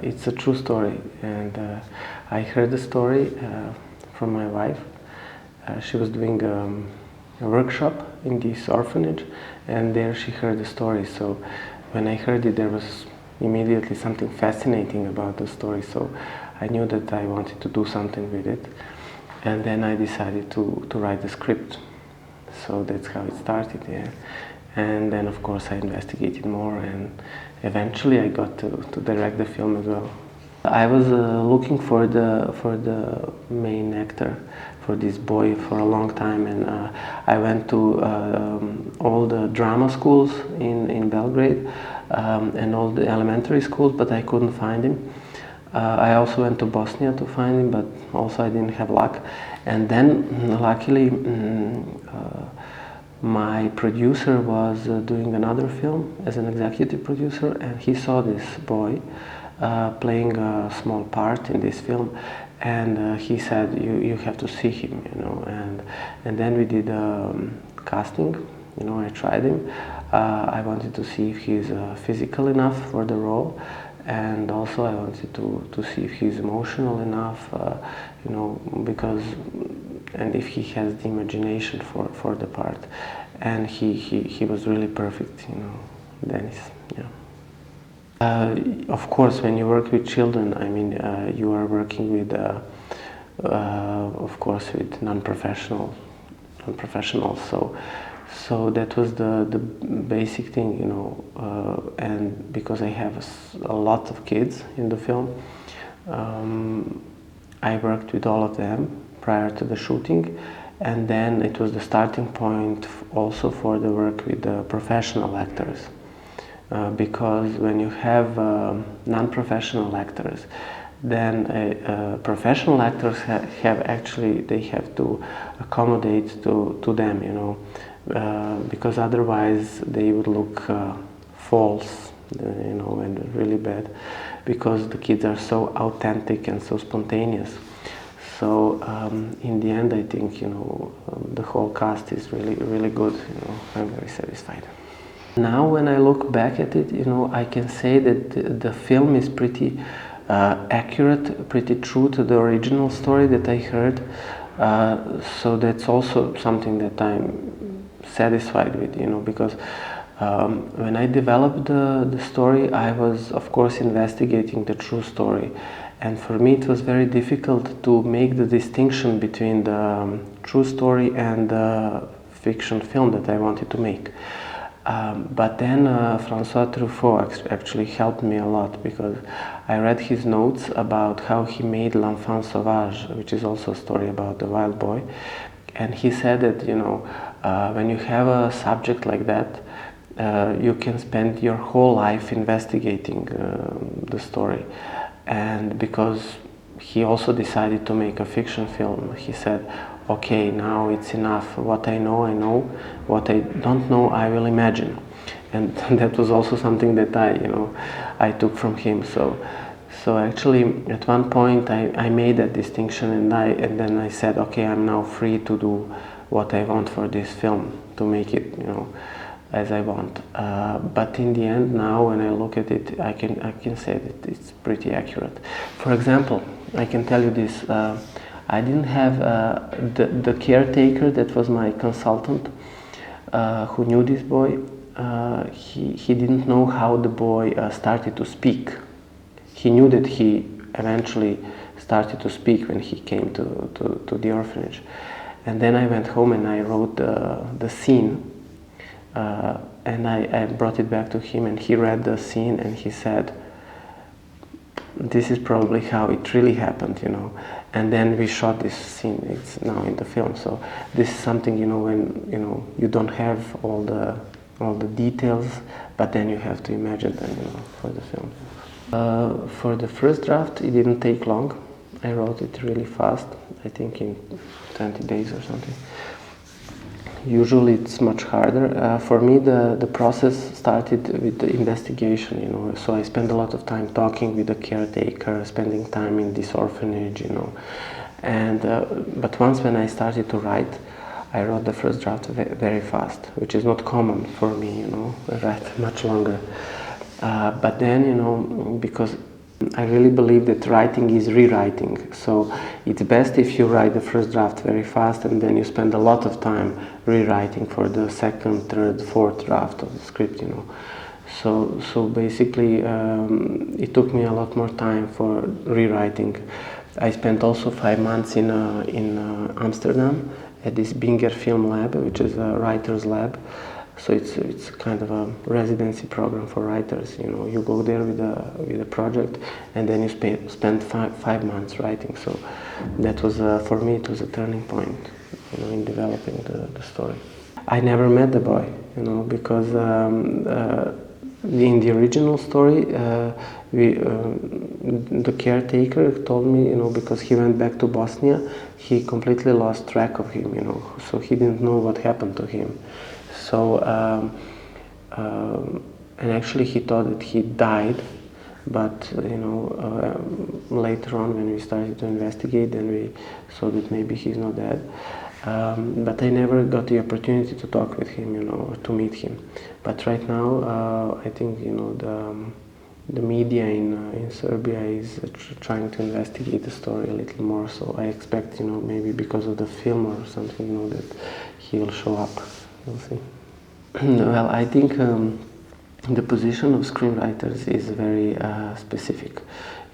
It's a true story, and I heard the story from my wife. She was doing a workshop in this orphanage, and there she heard the story. So when I heard it, there was immediately something fascinating about the story. So I knew that I wanted to do something with it, and then I decided to write the script. So that's how it started, yeah. And then of course I investigated more, and eventually I got to direct the film as well. I was looking for the main actor, for this boy, for a long time, and I went to all the drama schools in Belgrade and all the elementary schools, but I couldn't find him. I also went to Bosnia to find him, but also I didn't have luck. And then luckily my producer was doing another film as an executive producer, and he saw this boy playing a small part in this film, and he said, you have to see him, you know. And then we did casting, you know. I tried him. I wanted to see if he's physical enough for the role, and also I wanted to see if he's emotional enough, you know, because, and if he has the imagination for the part. And he was really perfect, you know, Dennis, yeah. Of course, when you work with children, I mean, you are working with, of course, with non-professionals. So that was the basic thing, you know. And because I have a lot of kids in the film, I worked with all of them prior to the shooting, and then it was the starting point also for the work with the professional actors. Because when you have non-professional actors, then professional actors they have to accommodate to them, you know, because otherwise they would look false, you know, and really bad, because the kids are so authentic and so spontaneous. So in the end, I think, you know, the whole cast is really good, you know. I'm very satisfied. Now when I look back at it, you know, I can say that the film is pretty accurate, pretty true to the original story that I heard. So that's also something that I'm satisfied with, you know, because when I developed the story, I was, of course, investigating the true story. And for me, it was very difficult to make the distinction between the true story and the fiction film that I wanted to make. But then François Truffaut actually helped me a lot, because I read his notes about how he made L'Enfant Sauvage, which is also a story about the wild boy. And he said that, you know, when you have a subject like that, you can spend your whole life investigating the story. And because he also decided to make a fiction film, he said, okay, now it's enough. What I know, I know. What I don't know, I will imagine. And that was also something that I took from him. So actually, at one point, I made that distinction, and then I said, okay, I'm now free to do what I want for this film, to make it, you know, as I want. But in the end, now when I look at it, I can say that it's pretty accurate. For example, I can tell you this. I didn't have the caretaker that was my consultant, who knew this boy. He didn't know how the boy started to speak. He knew that he eventually started to speak when he came to the orphanage. And then I went home and I wrote the scene, and I brought it back to him, and he read the scene and he said, this is probably how it really happened, you know. And then we shot this scene. It's now in the film. So this is something, you know, when you don't have all the details, but then you have to imagine them, you know, for the film. For the first draft, it didn't take long. I wrote it really fast. I think in 20 days or something. Usually it's much harder. For me, the process started with the investigation, you know. So I spent a lot of time talking with the caretaker, spending time in this orphanage, you know. And but once when I started to write, I wrote the first draft very fast, which is not common for me, you know. I write much longer. But then, you know, because I really believe that writing is rewriting, so it's best if you write the first draft very fast and then you spend a lot of time rewriting for the second, third, fourth draft of the script, you know. So basically it took me a lot more time for rewriting. I spent also 5 months in Amsterdam at this Binger Film Lab, which is a writer's lab. So it's kind of a residency program for writers. You know, you go there with a project, and then you spend 5 months writing. So that was for me, it was a turning point, you know, in developing the story. I never met the boy, you know, because in the original story, the caretaker told me, you know, because he went back to Bosnia, he completely lost track of him, you know, so he didn't know what happened to him. So, and actually he thought that he died, but, you know, later on when we started to investigate, then we saw that maybe he's not dead. But I never got the opportunity to talk with him, you know, or to meet him. But right now, I think, you know, the media in Serbia is trying to investigate the story a little more. So I expect, you know, maybe because of the film or something, you know, that he will show up. We'll see. Well, I think the position of screenwriters is very specific.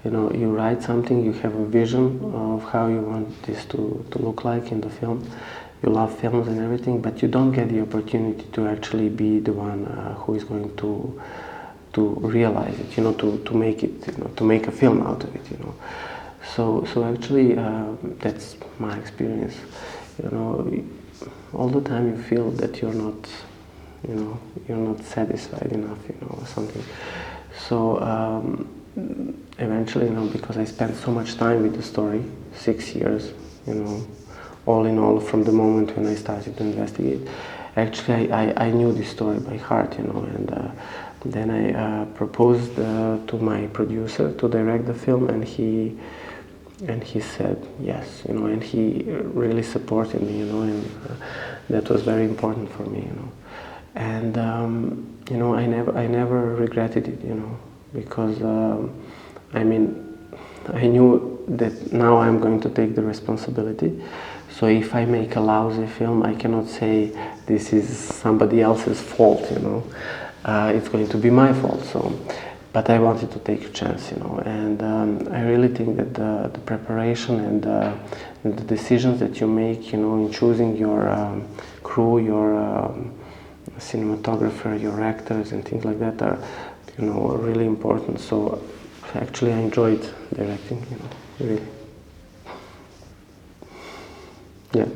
You know, you write something, you have a vision of how you want this to look like in the film. You love films and everything, but you don't get the opportunity to actually be the one who is going to realize it, you know, to make it, you know, to make a film out of it, you know. So actually, that's my experience. You know, all the time you feel that you're not, you know, you're not satisfied enough, you know, or something. So eventually, you know, because I spent so much time with the story, 6 years, you know, all in all, from the moment when I started to investigate, actually I knew this story by heart, you know, and then I proposed to my producer to direct the film, and he said yes, you know, and he really supported me, you know, and that was very important for me, you know. And you know, I never regretted it, you know, because I mean, I knew that now I'm going to take the responsibility. So if I make a lousy film, I cannot say this is somebody else's fault, you know. It's going to be my fault. So, but I wanted to take a chance, you know, and I really think that the preparation and the decisions that you make, you know, in choosing your crew, your cinematographer, your actors, and things like that are, you know, really important. So actually, I enjoyed directing, you know, really. Yeah.